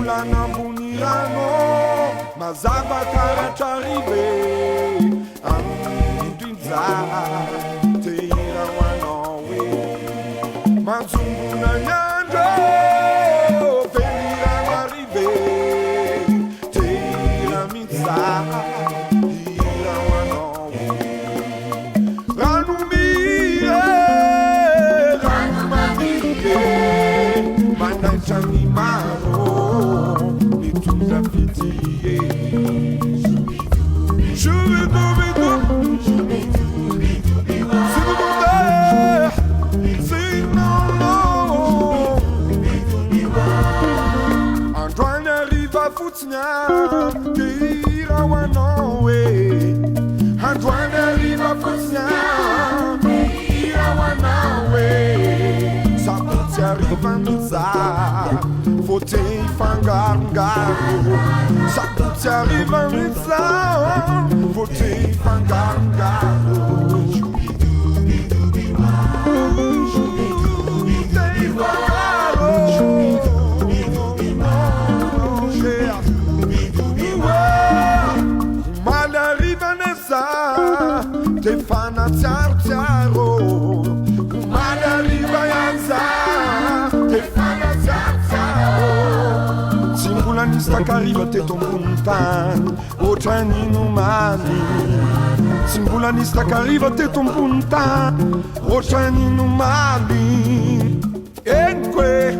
Olanambunirano, mazava karatrarive, amindrinza, teira wanawe, manzumbuna nyandro, venira marive, teira mitza, ira wanawe, ranumire, ranumamire, manaichangimaro. Antoine arrive à Foutignan, Keira Wanowe. Antoine arrive à Foutignan, Keira Wanowe. Sa pute arrive à Miza, faut hifangaro. Sa pute arrive à Miza, faut hifangaro. Te fana tiaro, umana yanza, te fana tiaro. Simbulanista kariva te tompuntan, otrani numani. Simbulanista kariva te tompuntan, otrani numani. Enque,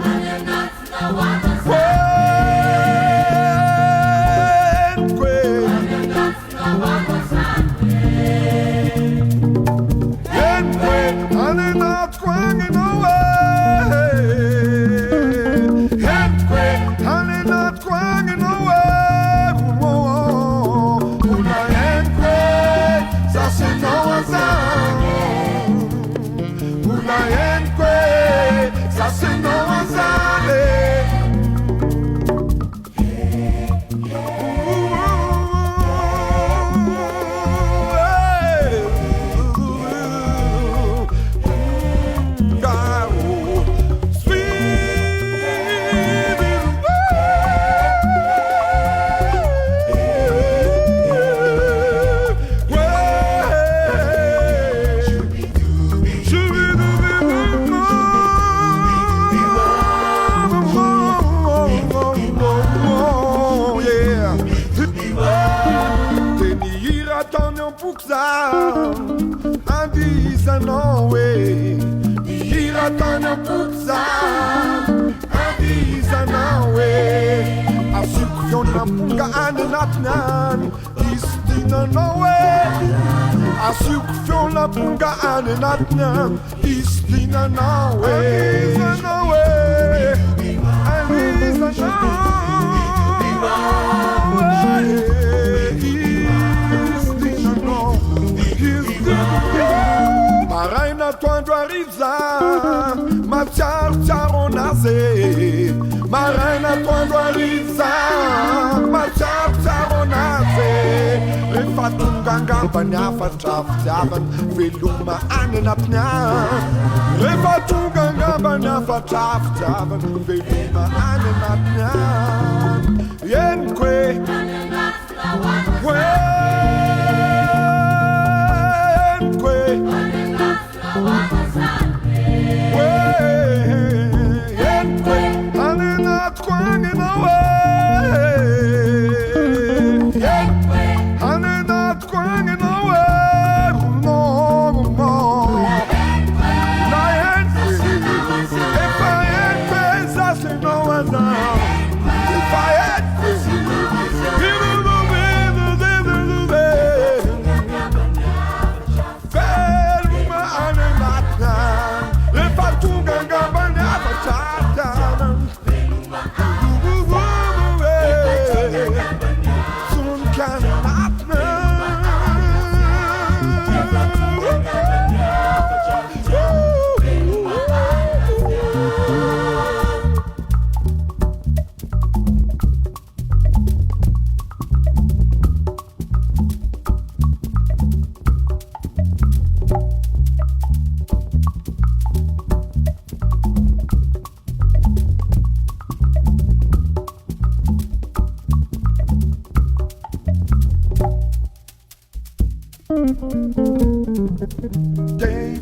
Marina quando arriva, ma c'è Refatunganga banyafa traftavan, veluma anenapnya. Refatunganga banyafa traftavan, veluma anenapnya. Yenkwe, yenkwe.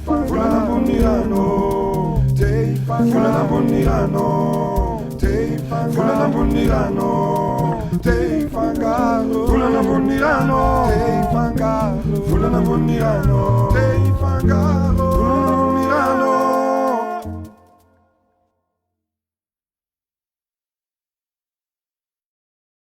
Fulana Bonirano, Fulana Bonirano, Fulana Bonirano, hifangaro, Fulana Bonirano, hifangaro, Fulana Bonirano, hifangaro.